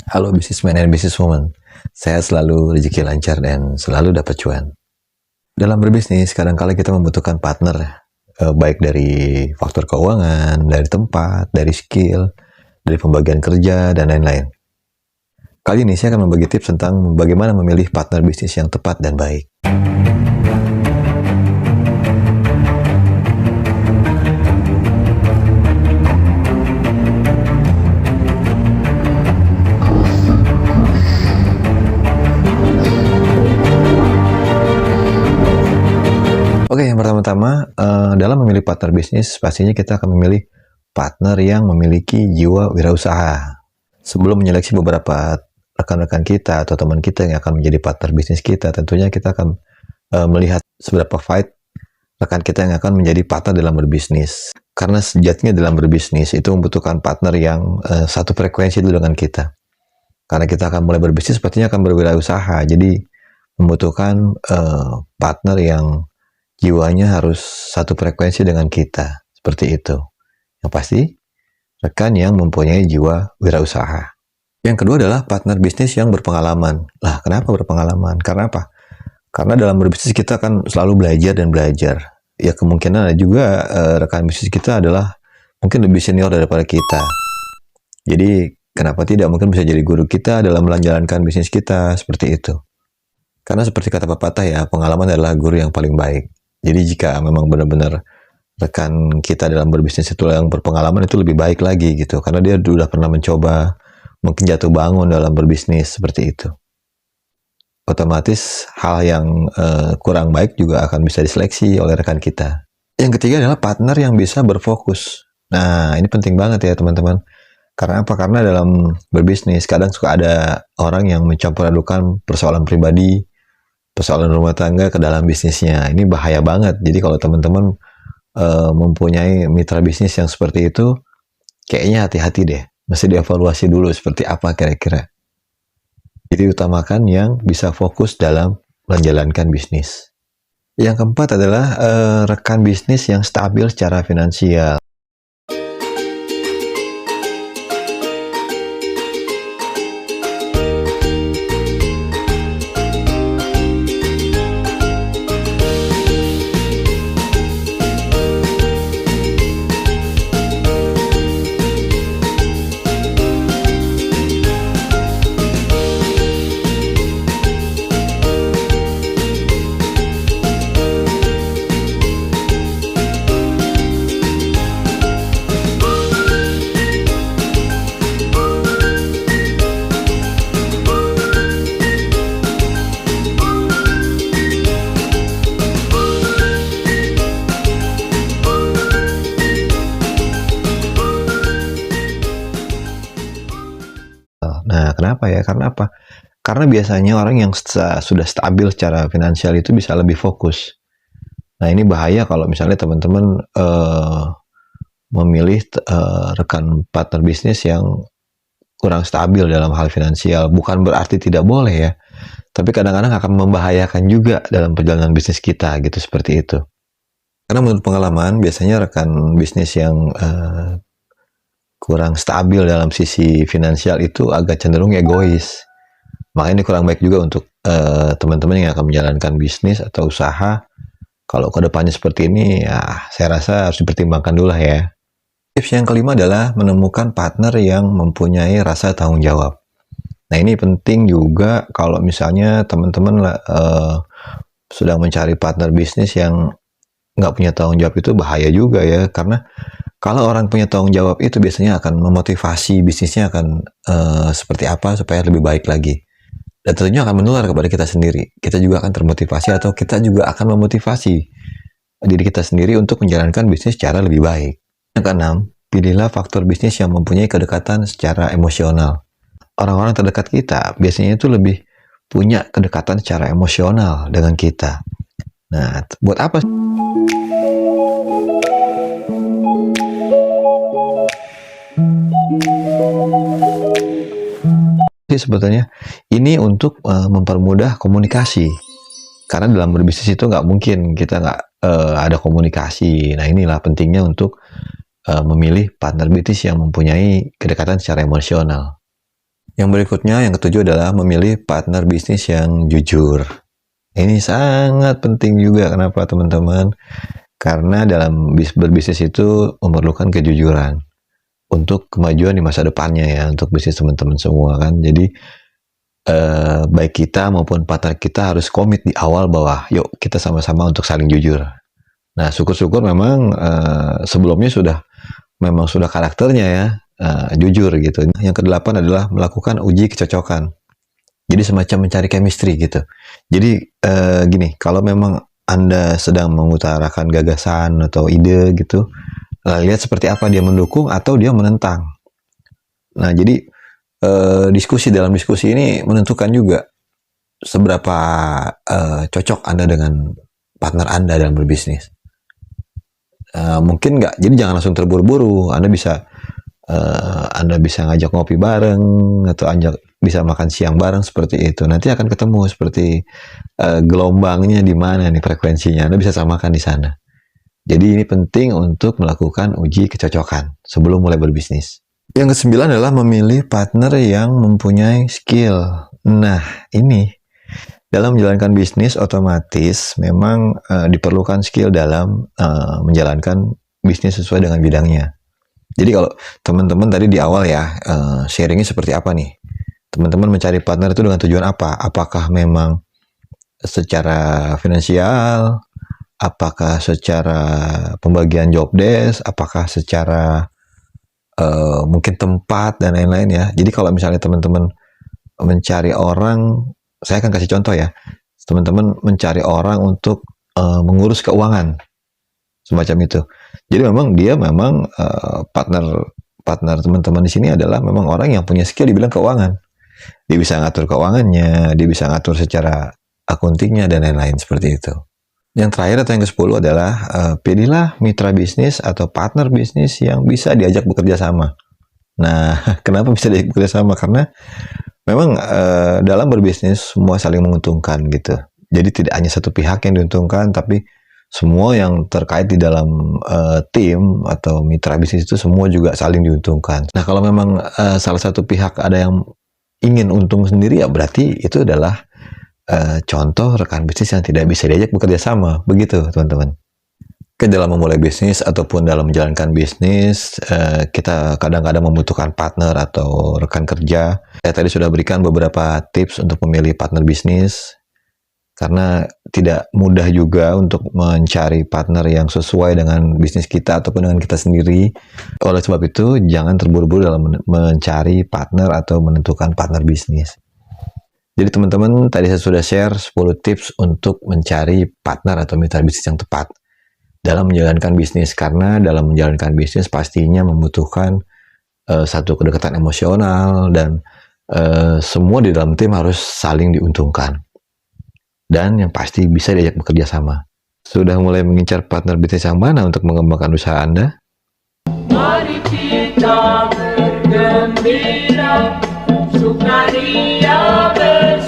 Halo businessman and businesswoman, saya selalu rezeki lancar dan selalu dapat cuan. Dalam berbisnis, kadang-kala kita membutuhkan partner, baik dari faktor keuangan, dari tempat, dari skill, dari pembagian kerja, dan lain-lain. Kali ini saya akan membagi tips tentang bagaimana memilih partner bisnis yang tepat dan baik. Oke, yang pertama-tama, dalam memilih partner bisnis, pastinya kita akan memilih partner yang memiliki jiwa wirausaha. Sebelum menyeleksi beberapa rekan-rekan kita atau teman kita yang akan menjadi partner bisnis kita, tentunya kita akan melihat seberapa fight rekan kita yang akan menjadi partner dalam berbisnis. Karena sejatinya dalam berbisnis itu membutuhkan partner yang satu frekuensi dulu dengan kita. Karena kita akan mulai berbisnis, sepertinya akan berwirausaha. Jadi membutuhkan partner yang jiwanya harus satu frekuensi dengan kita, seperti itu. Yang pasti, rekan yang mempunyai jiwa wirausaha. Yang kedua adalah partner bisnis yang berpengalaman. Lah, kenapa berpengalaman? Karena apa? Karena dalam berbisnis kita akan selalu belajar dan belajar. Ya, kemungkinan ada juga rekan bisnis kita adalah mungkin lebih senior daripada kita. Jadi, kenapa tidak? Mungkin bisa jadi guru kita dalam menjalankan bisnis kita, seperti itu. Karena seperti kata pepatah ya, pengalaman adalah guru yang paling baik. Jadi jika memang benar-benar rekan kita dalam berbisnis itu yang berpengalaman, itu lebih baik lagi gitu. Karena dia sudah pernah mencoba, mungkin jatuh bangun dalam berbisnis, seperti itu. Otomatis hal yang kurang baik juga akan bisa diseleksi oleh rekan kita. Yang ketiga adalah partner yang bisa berfokus. Nah, ini penting banget ya teman-teman. Karena apa? Karena dalam berbisnis kadang suka ada orang yang mencampur adukan persoalan pribadi, persoalan rumah tangga ke dalam bisnisnya. Ini bahaya banget. Jadi kalau teman-teman mempunyai mitra bisnis yang seperti itu, kayaknya hati-hati deh. Mesti dievaluasi dulu seperti apa kira-kira. Jadi utamakan yang bisa fokus dalam menjalankan bisnis. Yang keempat adalah rekan bisnis yang stabil secara finansial. Nah, kenapa ya? Karena apa? Karena biasanya orang yang sudah stabil secara finansial itu bisa lebih fokus. Nah, ini bahaya kalau misalnya teman-teman memilih rekan partner bisnis yang kurang stabil dalam hal finansial. Bukan berarti tidak boleh ya, tapi kadang-kadang akan membahayakan juga dalam perjalanan bisnis kita gitu, seperti itu. Karena menurut pengalaman, biasanya rekan bisnis yang kurang stabil dalam sisi finansial itu agak cenderung egois. Makanya ini kurang baik juga untuk teman-teman yang akan menjalankan bisnis atau usaha. Kalau kedepannya seperti ini, ya saya rasa harus dipertimbangkan dulu lah ya. Tips yang kelima adalah menemukan partner yang mempunyai rasa tanggung jawab. Nah, ini penting juga kalau misalnya teman-teman sedang mencari partner bisnis yang nggak punya tanggung jawab, itu bahaya juga ya. Karena kalau orang punya tanggung jawab itu biasanya akan memotivasi bisnisnya akan seperti apa supaya lebih baik lagi. Dan tentunya akan menular kepada kita sendiri. Kita juga akan termotivasi atau kita juga akan memotivasi diri kita sendiri untuk menjalankan bisnis secara lebih baik. Yang keenam, pilihlah faktor bisnis yang mempunyai kedekatan secara emosional. Orang-orang terdekat kita biasanya itu lebih punya kedekatan secara emosional dengan kita. Nah, buat apa? Sebetulnya ini untuk mempermudah komunikasi, karena dalam berbisnis itu nggak mungkin kita nggak ada komunikasi. Nah, inilah pentingnya untuk memilih partner bisnis yang mempunyai kedekatan secara emosional. Yang berikutnya, yang ketujuh adalah memilih partner bisnis yang jujur. Ini sangat penting juga. Kenapa teman-teman? Karena dalam berbisnis itu memerlukan kejujuran untuk kemajuan di masa depannya ya, untuk bisnis teman-teman semua kan. Jadi baik kita maupun partner kita harus komit di awal bahwa yuk kita sama-sama untuk saling jujur. Nah, syukur-syukur memang sebelumnya memang sudah karakternya ya jujur gitu. Yang kedelapan adalah melakukan uji kecocokan. Jadi semacam mencari chemistry gitu. Jadi gini, kalau memang Anda sedang mengutarakan gagasan atau ide gitu, lihat seperti apa dia mendukung atau dia menentang. Nah, jadi dalam diskusi ini menentukan juga seberapa cocok Anda dengan partner Anda dalam berbisnis. Mungkin nggak, jadi jangan langsung terburu-buru. Anda bisa ngajak ngopi bareng atau bisa makan siang bareng seperti itu. Nanti akan ketemu seperti gelombangnya di mana nih frekuensinya. Anda bisa samakan di sana. Jadi ini penting untuk melakukan uji kecocokan sebelum mulai berbisnis. Yang kesembilan adalah memilih partner yang mempunyai skill. Nah, ini dalam menjalankan bisnis otomatis memang diperlukan skill dalam menjalankan bisnis sesuai dengan bidangnya. Jadi kalau teman-teman tadi di awal ya, sharingnya seperti apa nih? Teman-teman mencari partner itu dengan tujuan apa? Apakah memang secara finansial? Apakah secara pembagian job desk? Apakah secara mungkin tempat dan lain-lain ya. Jadi kalau misalnya teman-teman mencari orang, saya akan kasih contoh ya. Teman-teman mencari orang untuk mengurus keuangan, semacam itu. Jadi memang partner teman-teman di sini adalah memang orang yang punya skill di bidang keuangan. Dia bisa ngatur keuangannya, dia bisa ngatur secara akuntingnya dan lain-lain seperti itu. Yang terakhir atau yang ke-10 adalah pilihlah mitra bisnis atau partner bisnis yang bisa diajak bekerja sama. Nah, kenapa bisa diajak bekerja sama? Karena memang dalam berbisnis semua saling menguntungkan gitu. Jadi tidak hanya satu pihak yang diuntungkan, tapi semua yang terkait di dalam tim atau mitra bisnis itu semua juga saling diuntungkan. Nah, kalau memang salah satu pihak ada yang ingin untung sendiri, ya berarti itu adalah contoh rekan bisnis yang tidak bisa diajak bekerja sama. Begitu, teman-teman. Dalam memulai bisnis ataupun dalam menjalankan bisnis, kita kadang-kadang membutuhkan partner atau rekan kerja. Saya tadi sudah berikan beberapa tips untuk memilih partner bisnis, karena tidak mudah juga untuk mencari partner yang sesuai dengan bisnis kita ataupun dengan kita sendiri. Oleh sebab itu, jangan terburu-buru dalam mencari partner atau menentukan partner bisnis. Jadi teman-teman, tadi saya sudah share 10 tips untuk mencari partner atau mitra bisnis yang tepat dalam menjalankan bisnis. Karena dalam menjalankan bisnis pastinya membutuhkan satu kedekatan emosional dan semua di dalam tim harus saling diuntungkan. Dan yang pasti bisa diajak bekerja sama. Sudah mulai mengincar partner bisnis yang mana untuk mengembangkan usaha Anda? Mari kita bergembira, sukaria bersama.